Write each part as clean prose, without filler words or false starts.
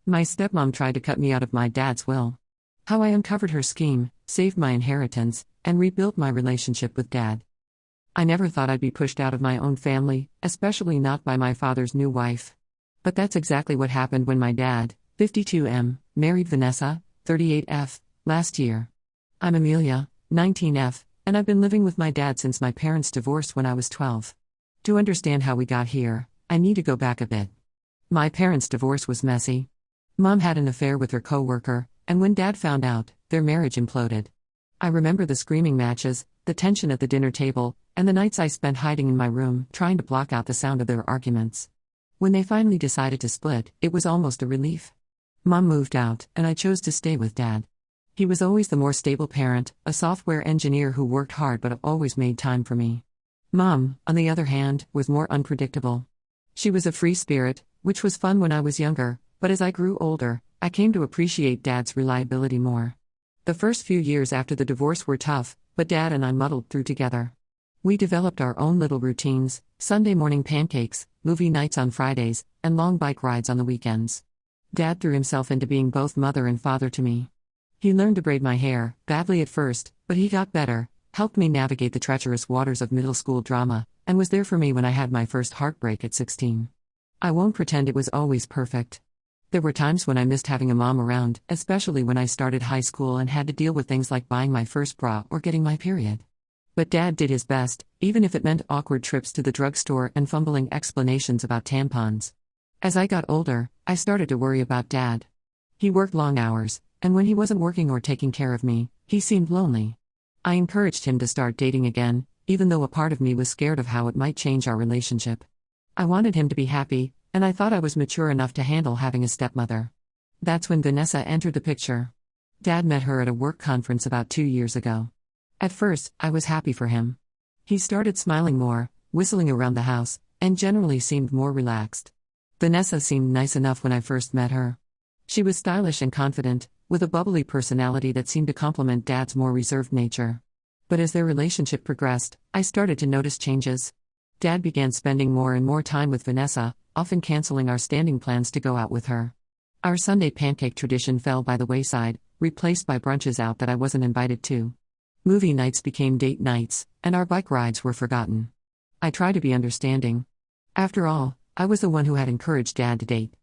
My stepmom tried to cut me out of my dad's will. How I uncovered her scheme, saved my inheritance, and rebuilt my relationship with dad. I never thought I'd be pushed out of my own family, especially not by my father's new wife. But that's exactly what happened when my dad, 52M, married Vanessa, 38F, last year. I'm Amelia, 19F, and I've been living with my dad since my parents divorced when I was 12. To understand how we got here, I need to go back a bit. My parents' divorce was messy. Mom had an affair with her coworker, and when Dad found out, their marriage imploded. I remember the screaming matches, the tension at the dinner table, and the nights I spent hiding in my room, trying to block out the sound of their arguments. When they finally decided to split, it was almost a relief. Mom moved out, and I chose to stay with Dad. He was always the more stable parent, a software engineer who worked hard but always made time for me. Mom, on the other hand, was more unpredictable. She was a free spirit, which was fun when I was younger, but as I grew older, I came to appreciate Dad's reliability more. The first few years after the divorce were tough, but Dad and I muddled through together. We developed our own little routines: Sunday morning pancakes, movie nights on Fridays, and long bike rides on the weekends. Dad threw himself into being both mother and father to me. He learned to braid my hair, badly at first, but he got better, helped me navigate the treacherous waters of middle school drama, and was there for me when I had my first heartbreak at 16. I won't pretend it was always perfect. There were times when I missed having a mom around, especially when I started high school and had to deal with things like buying my first bra or getting my period. But Dad did his best, even if it meant awkward trips to the drugstore and fumbling explanations about tampons. As I got older, I started to worry about Dad. He worked long hours, and when he wasn't working or taking care of me, he seemed lonely. I encouraged him to start dating again, even though a part of me was scared of how it might change our relationship. I wanted him to be happy, and I thought I was mature enough to handle having a stepmother. That's when Vanessa entered the picture. Dad met her at a work conference about 2 years ago. At first, I was happy for him. He started smiling more, whistling around the house, and generally seemed more relaxed. Vanessa seemed nice enough when I first met her. She was stylish and confident, with a bubbly personality that seemed to complement Dad's more reserved nature. But as their relationship progressed, I started to notice changes. Dad began spending more and more time with Vanessa, often canceling our standing plans to go out with her. Our Sunday pancake tradition fell by the wayside, replaced by brunches out that I wasn't invited to. Movie nights became date nights, and our bike rides were forgotten. I tried to be understanding. After all, I was the one who had encouraged Dad to date.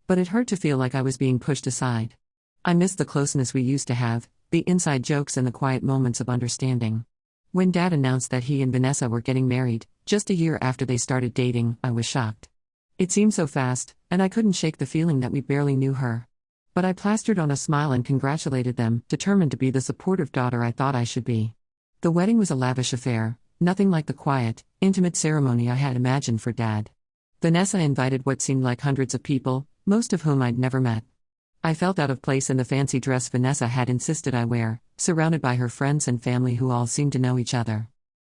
But it hurt to feel like I was being pushed aside. I missed the closeness we used to have, the inside jokes and the quiet moments of understanding. When Dad announced that he and Vanessa were getting married, just a year after they started dating, I was shocked. It seemed so fast, and I couldn't shake the feeling that we barely knew her. But I plastered on a smile and congratulated them, determined to be the supportive daughter I thought I should be. The wedding was a lavish affair, nothing like the quiet, intimate ceremony I had imagined for Dad. Vanessa invited what seemed like hundreds of people, most of whom I'd never met. I felt out of place in the fancy dress Vanessa had insisted I wear, surrounded by her friends and family who all seemed to know each other.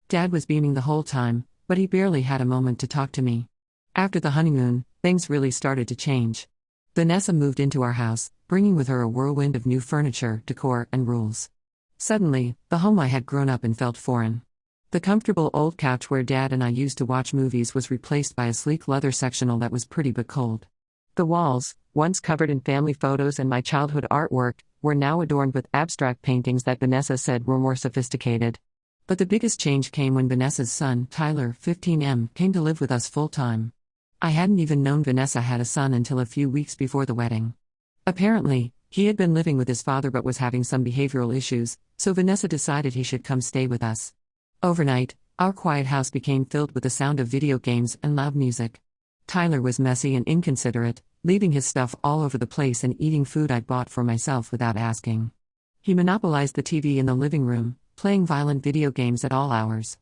Dad was beaming the whole time, but he barely had a moment to talk to me. After the honeymoon, things really started to change. Vanessa moved into our house, bringing with her a whirlwind of new furniture, decor, and rules. Suddenly, the home I had grown up in felt foreign. The comfortable old couch where Dad and I used to watch movies was replaced by a sleek leather sectional that was pretty but cold. The walls, once covered in family photos and my childhood artwork, were now adorned with abstract paintings that Vanessa said were more sophisticated. But the biggest change came when Vanessa's son, Tyler, 15M, came to live with us full-time. I hadn't even known Vanessa had a son until a few weeks before the wedding. Apparently, he had been living with his father but was having some behavioral issues, so Vanessa decided he should come stay with us. Overnight, our quiet house became filled with the sound of video games and loud music. Tyler was messy and inconsiderate, leaving his stuff all over the place and eating food I'd bought for myself without asking. He monopolized the TV in the living room, playing violent video games at all hours.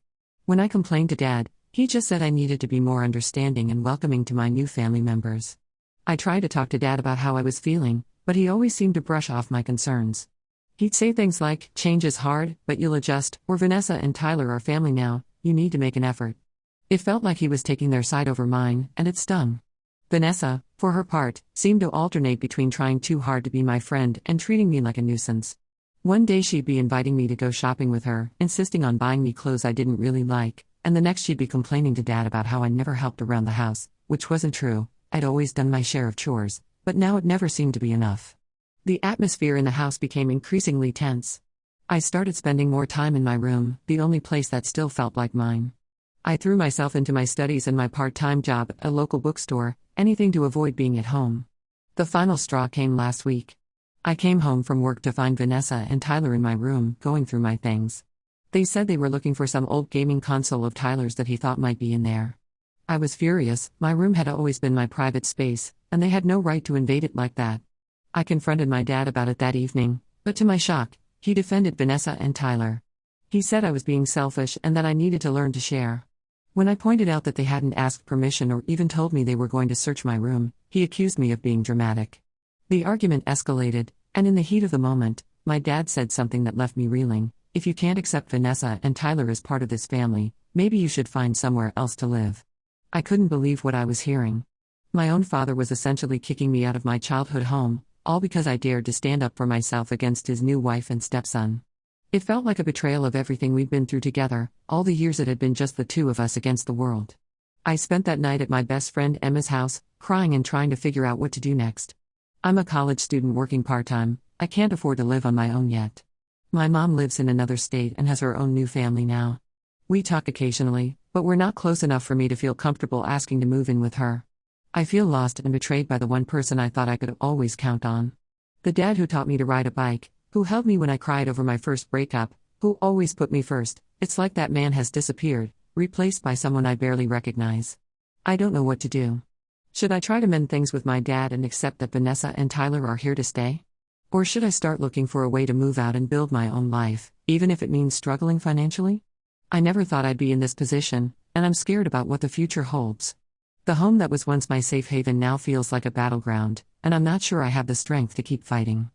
When I complained to Dad, he just said I needed to be more understanding and welcoming to my new family members. I tried to talk to Dad about how I was feeling, but he always seemed to brush off my concerns. He'd say things like, "Change is hard, but you'll adjust," or "Vanessa and Tyler are family now, you need to make an effort." It felt like he was taking their side over mine, and it stung. Vanessa, for her part, seemed to alternate between trying too hard to be my friend and treating me like a nuisance. One day she'd be inviting me to go shopping with her, insisting on buying me clothes I didn't really like, and the next she'd be complaining to Dad about how I never helped around the house, which wasn't true. I'd always done my share of chores, but now it never seemed to be enough. The atmosphere in the house became increasingly tense. I started spending more time in my room, the only place that still felt like mine. I threw myself into my studies and my part-time job at a local bookstore, anything to avoid being at home. The final straw came last week. I came home from work to find Vanessa and Tyler in my room, going through my things. They said they were looking for some old gaming console of Tyler's that he thought might be in there. I was furious. My room had always been my private space, and they had no right to invade it like that. I confronted my dad about it that evening, but to my shock, he defended Vanessa and Tyler. He said I was being selfish and that I needed to learn to share. When I pointed out that they hadn't asked permission or even told me they were going to search my room, he accused me of being dramatic. The argument escalated, and in the heat of the moment, my dad said something that left me reeling. If you can't accept Vanessa and Tyler as part of this family, maybe you should find somewhere else to live. I couldn't believe what I was hearing. My own father was essentially kicking me out of my childhood home, all because I dared to stand up for myself against his new wife and stepson. It felt like a betrayal of everything we'd been through together, all the years it had been just the two of us against the world. I spent that night at my best friend Emma's house, crying and trying to figure out what to do next. I'm a college student working part-time. I can't afford to live on my own yet. My mom lives in another state and has her own new family now. We talk occasionally, but we're not close enough for me to feel comfortable asking to move in with her. I feel lost and betrayed by the one person I thought I could always count on. The dad who taught me to ride a bike, who held me when I cried over my first breakup, who always put me first. It's like that man has disappeared, replaced by someone I barely recognize. I don't know what to do. Should I try to mend things with my dad and accept that Vanessa and Tyler are here to stay? Or should I start looking for a way to move out and build my own life, even if it means struggling financially? I never thought I'd be in this position, and I'm scared about what the future holds. The home that was once my safe haven now feels like a battleground, and I'm not sure I have the strength to keep fighting.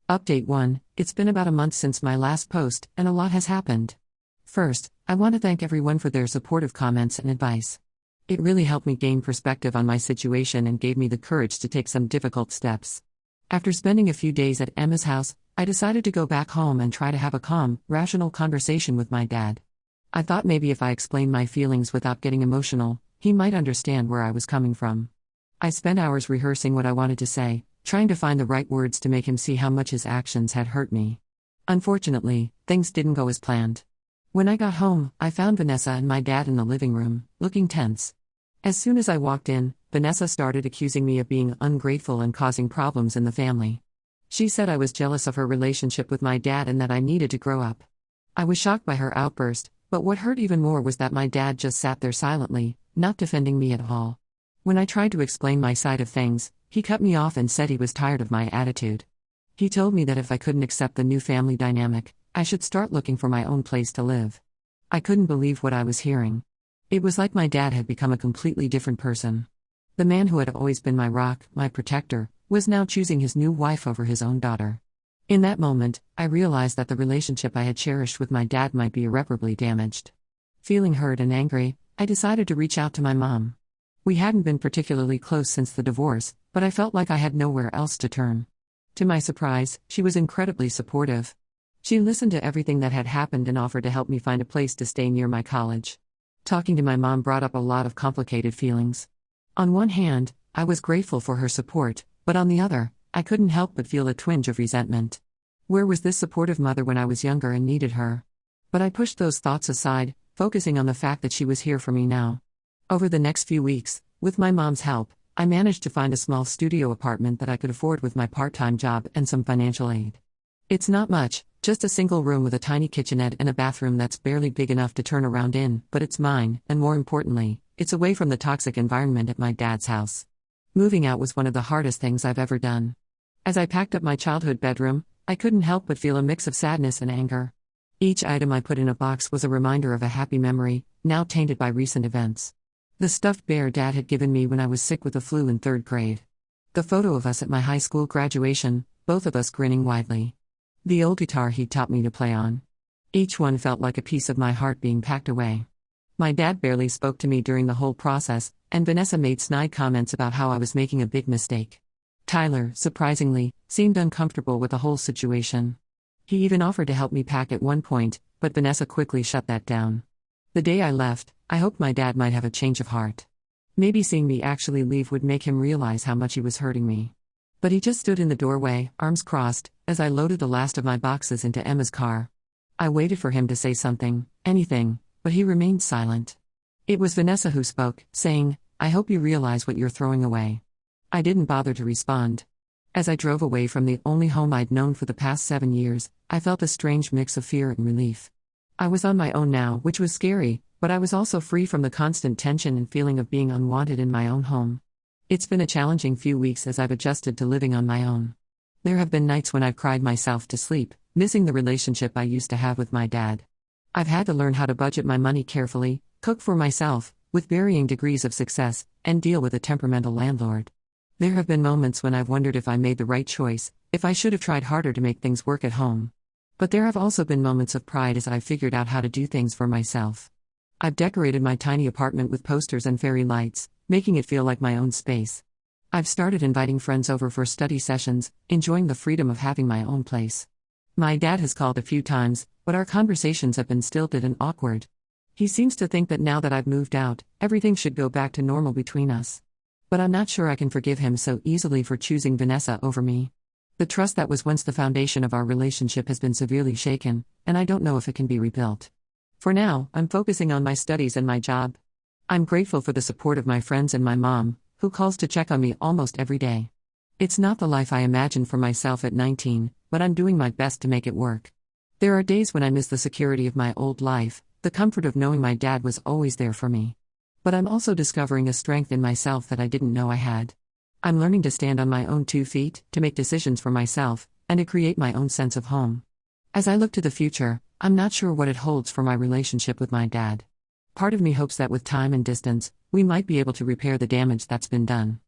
Update 1: It's been about a month since my last post, and a lot has happened. First, I want to thank everyone for their supportive comments and advice. It really helped me gain perspective on my situation and gave me the courage to take some difficult steps. After spending a few days at Emma's house, I decided to go back home and try to have a calm, rational conversation with my dad. I thought maybe if I explained my feelings without getting emotional, he might understand where I was coming from. I spent hours rehearsing what I wanted to say, trying to find the right words to make him see how much his actions had hurt me. Unfortunately, things didn't go as planned. When I got home, I found Vanessa and my dad in the living room, looking tense. As soon as I walked in, Vanessa started accusing me of being ungrateful and causing problems in the family. She said I was jealous of her relationship with my dad and that I needed to grow up. I was shocked by her outburst, but what hurt even more was that my dad just sat there silently, not defending me at all. When I tried to explain my side of things, he cut me off and said he was tired of my attitude. He told me that if I couldn't accept the new family dynamic, I should start looking for my own place to live. I couldn't believe what I was hearing. It was like my dad had become a completely different person. The man who had always been my rock, my protector, was now choosing his new wife over his own daughter. In that moment, I realized that the relationship I had cherished with my dad might be irreparably damaged. Feeling hurt and angry, I decided to reach out to my mom. We hadn't been particularly close since the divorce, but I felt like I had nowhere else to turn. To my surprise, she was incredibly supportive. She listened to everything that had happened and offered to help me find a place to stay near my college. Talking to my mom brought up a lot of complicated feelings. On one hand, I was grateful for her support, but on the other, I couldn't help but feel a twinge of resentment. Where was this supportive mother when I was younger and needed her? But I pushed those thoughts aside, focusing on the fact that she was here for me now. Over the next few weeks, with my mom's help, I managed to find a small studio apartment that I could afford with my part-time job and some financial aid. It's not much, just a single room with a tiny kitchenette and a bathroom that's barely big enough to turn around in, but it's mine, and more importantly, it's away from the toxic environment at my dad's house. Moving out was one of the hardest things I've ever done. As I packed up my childhood bedroom, I couldn't help but feel a mix of sadness and anger. Each item I put in a box was a reminder of a happy memory, now tainted by recent events. The stuffed bear Dad had given me when I was sick with the flu in 3rd grade. The photo of us at my high school graduation, both of us grinning widely. The old guitar he'd taught me to play on. Each one felt like a piece of my heart being packed away. My dad barely spoke to me during the whole process, and Vanessa made snide comments about how I was making a big mistake. Tyler, surprisingly, seemed uncomfortable with the whole situation. He even offered to help me pack at one point, but Vanessa quickly shut that down. The day I left, I hoped my dad might have a change of heart. Maybe seeing me actually leave would make him realize how much he was hurting me. But he just stood in the doorway, arms crossed, as I loaded the last of my boxes into Emma's car. I waited for him to say something, anything, but he remained silent. It was Vanessa who spoke, saying, "I hope you realize what you're throwing away." I didn't bother to respond. As I drove away from the only home I'd known for the past 7 years, I felt a strange mix of fear and relief. I was on my own now, which was scary, but I was also free from the constant tension and feeling of being unwanted in my own home. It's been a challenging few weeks as I've adjusted to living on my own. There have been nights when I've cried myself to sleep, missing the relationship I used to have with my dad. I've had to learn how to budget my money carefully, cook for myself, with varying degrees of success, and deal with a temperamental landlord. There have been moments when I've wondered if I made the right choice, if I should have tried harder to make things work at home. But there have also been moments of pride as I've figured out how to do things for myself. I've decorated my tiny apartment with posters and fairy lights, making it feel like my own space. I've started inviting friends over for study sessions, enjoying the freedom of having my own place. My dad has called a few times, but our conversations have been stilted and awkward. He seems to think that now that I've moved out, everything should go back to normal between us. But I'm not sure I can forgive him so easily for choosing Vanessa over me. The trust that was once the foundation of our relationship has been severely shaken, and I don't know if it can be rebuilt. For now, I'm focusing on my studies and my job. I'm grateful for the support of my friends and my mom, who calls to check on me almost every day. It's not the life I imagined for myself at 19, but I'm doing my best to make it work. There are days when I miss the security of my old life, the comfort of knowing my dad was always there for me. But I'm also discovering a strength in myself that I didn't know I had. I'm learning to stand on my own 2 feet, to make decisions for myself, and to create my own sense of home. As I look to the future, I'm not sure what it holds for my relationship with my dad. Part of me hopes that with time and distance, we might be able to repair the damage that's been done.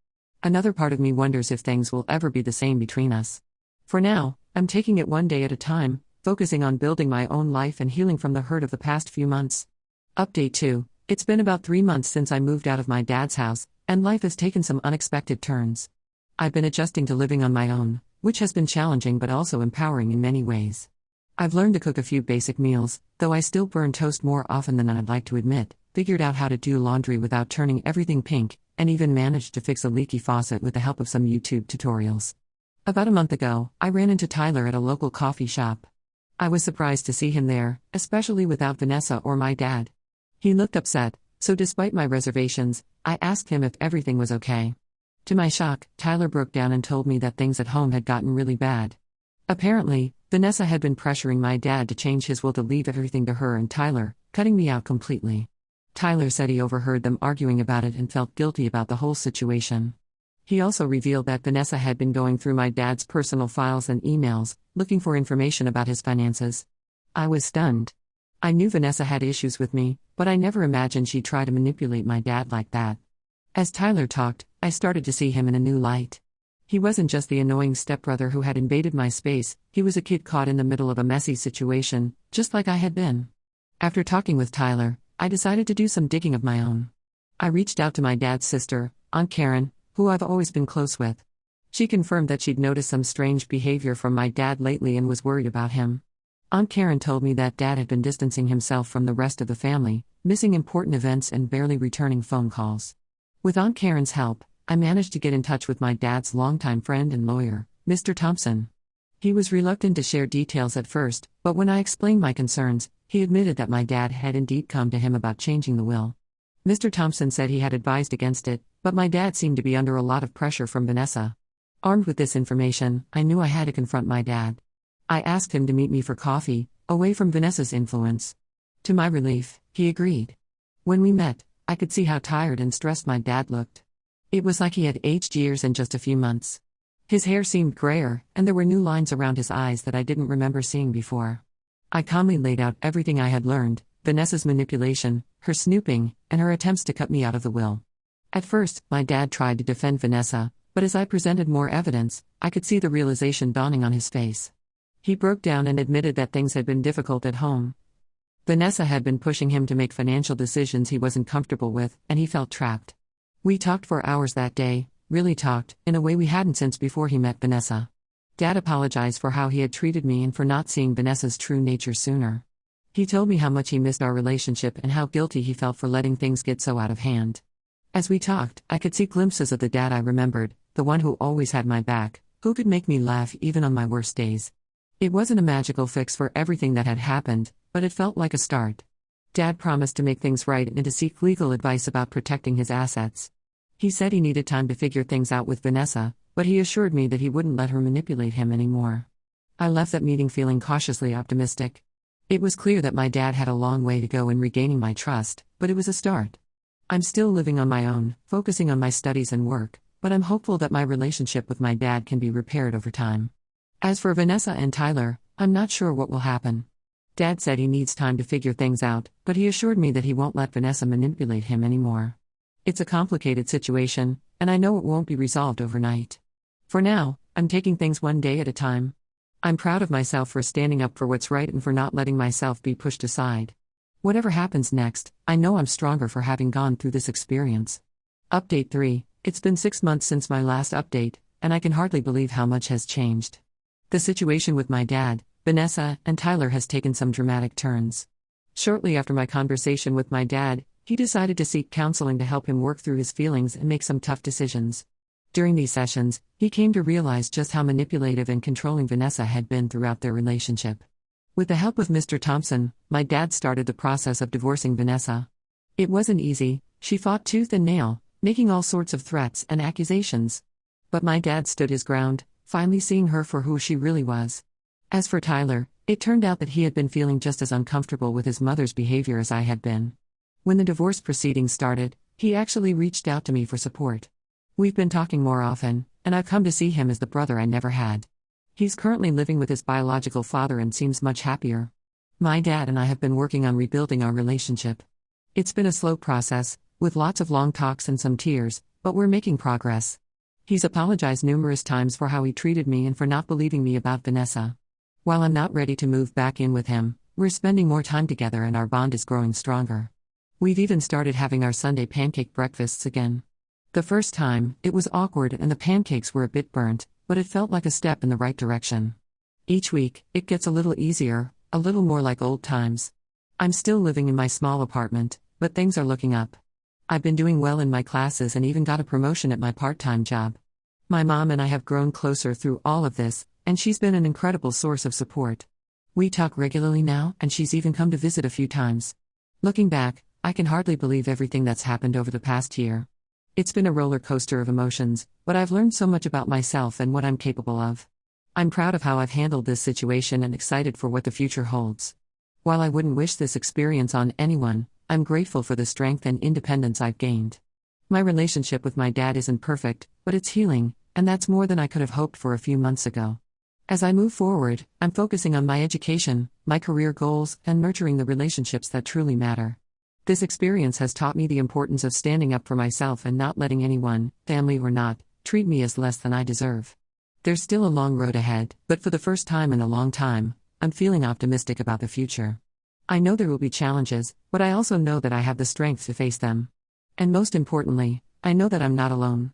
Another part of me wonders if things will ever be the same between us. For now, I'm taking it one day at a time, focusing on building my own life and healing from the hurt of the past few months. Update 2. It's been about 3 months since I moved out of my dad's house, and life has taken some unexpected turns. I've been adjusting to living on my own, which has been challenging but also empowering in many ways. I've learned to cook a few basic meals, though I still burn toast more often than I'd like to admit, figured out how to do laundry without turning everything pink, and even managed to fix a leaky faucet with the help of some YouTube tutorials. About a month ago, I ran into Tyler at a local coffee shop. I was surprised to see him there, especially without Vanessa or my dad. He looked upset, so despite my reservations, I asked him if everything was okay. To my shock, Tyler broke down and told me that things at home had gotten really bad. Apparently, Vanessa had been pressuring my dad to change his will to leave everything to her and Tyler, cutting me out completely. Tyler said he overheard them arguing about it and felt guilty about the whole situation. He also revealed that Vanessa had been going through my dad's personal files and emails, looking for information about his finances. I was stunned. I knew Vanessa had issues with me, but I never imagined she'd try to manipulate my dad like that. As Tyler talked, I started to see him in a new light. He wasn't just the annoying stepbrother who had invaded my space, he was a kid caught in the middle of a messy situation, just like I had been. After talking with Tyler, I decided to do some digging of my own. I reached out to my dad's sister, Aunt Karen, who I've always been close with. She confirmed that she'd noticed some strange behavior from my dad lately and was worried about him. Aunt Karen told me that Dad had been distancing himself from the rest of the family, missing important events and barely returning phone calls. With Aunt Karen's help, I managed to get in touch with my dad's longtime friend and lawyer, Mr. Thompson. He was reluctant to share details at first, but when I explained my concerns, he admitted that my dad had indeed come to him about changing the will. Mr. Thompson said he had advised against it, but my dad seemed to be under a lot of pressure from Vanessa. Armed with this information, I knew I had to confront my dad. I asked him to meet me for coffee, away from Vanessa's influence. To my relief, he agreed. When we met, I could see how tired and stressed my dad looked. It was like he had aged years in just a few months. His hair seemed grayer, and there were new lines around his eyes that I didn't remember seeing before. I calmly laid out everything I had learned, Vanessa's manipulation, her snooping, and her attempts to cut me out of the will. At first, my dad tried to defend Vanessa, but as I presented more evidence, I could see the realization dawning on his face. He broke down and admitted that things had been difficult at home. Vanessa had been pushing him to make financial decisions he wasn't comfortable with, and he felt trapped. We talked for hours that day, really talked, in a way we hadn't since before he met Vanessa. Dad apologized for how he had treated me and for not seeing Vanessa's true nature sooner. He told me how much he missed our relationship and how guilty he felt for letting things get so out of hand. As we talked, I could see glimpses of the dad I remembered, the one who always had my back, who could make me laugh even on my worst days. It wasn't a magical fix for everything that had happened, but it felt like a start. Dad promised to make things right and to seek legal advice about protecting his assets. He said he needed time to figure things out with Vanessa, but he assured me that he wouldn't let her manipulate him anymore. I left that meeting feeling cautiously optimistic. It was clear that my dad had a long way to go in regaining my trust, but it was a start. I'm still living on my own, focusing on my studies and work, but I'm hopeful that my relationship with my dad can be repaired over time. As for Vanessa and Tyler, I'm not sure what will happen. Dad said he needs time to figure things out, but he assured me that he won't let Vanessa manipulate him anymore. It's a complicated situation, and I know it won't be resolved overnight. For now, I'm taking things one day at a time. I'm proud of myself for standing up for what's right and for not letting myself be pushed aside. Whatever happens next, I know I'm stronger for having gone through this experience. Update 3. It's been 6 months since my last update, and I can hardly believe how much has changed. The situation with my dad, Vanessa, and Tyler has taken some dramatic turns. Shortly after my conversation with my dad, he decided to seek counseling to help him work through his feelings and make some tough decisions. During these sessions, he came to realize just how manipulative and controlling Vanessa had been throughout their relationship. With the help of Mr. Thompson, my dad started the process of divorcing Vanessa. It wasn't easy, she fought tooth and nail, making all sorts of threats and accusations. But my dad stood his ground, finally seeing her for who she really was. As for Tyler, it turned out that he had been feeling just as uncomfortable with his mother's behavior as I had been. When the divorce proceedings started, he actually reached out to me for support. We've been talking more often, and I've come to see him as the brother I never had. He's currently living with his biological father and seems much happier. My dad and I have been working on rebuilding our relationship. It's been a slow process, with lots of long talks and some tears, but we're making progress. He's apologized numerous times for how he treated me and for not believing me about Vanessa. While I'm not ready to move back in with him, we're spending more time together and our bond is growing stronger. We've even started having our Sunday pancake breakfasts again. The first time, it was awkward and the pancakes were a bit burnt, but it felt like a step in the right direction. Each week, it gets a little easier, a little more like old times. I'm still living in my small apartment, but things are looking up. I've been doing well in my classes and even got a promotion at my part-time job. My mom and I have grown closer through all of this, and she's been an incredible source of support. We talk regularly now, and she's even come to visit a few times. Looking back, I can hardly believe everything that's happened over the past year. It's been a roller coaster of emotions, but I've learned so much about myself and what I'm capable of. I'm proud of how I've handled this situation and excited for what the future holds. While I wouldn't wish this experience on anyone, I'm grateful for the strength and independence I've gained. My relationship with my dad isn't perfect, but it's healing, and that's more than I could have hoped for a few months ago. As I move forward, I'm focusing on my education, my career goals, and nurturing the relationships that truly matter. This experience has taught me the importance of standing up for myself and not letting anyone, family or not, treat me as less than I deserve. There's still a long road ahead, but for the first time in a long time, I'm feeling optimistic about the future. I know there will be challenges, but I also know that I have the strength to face them. And most importantly, I know that I'm not alone.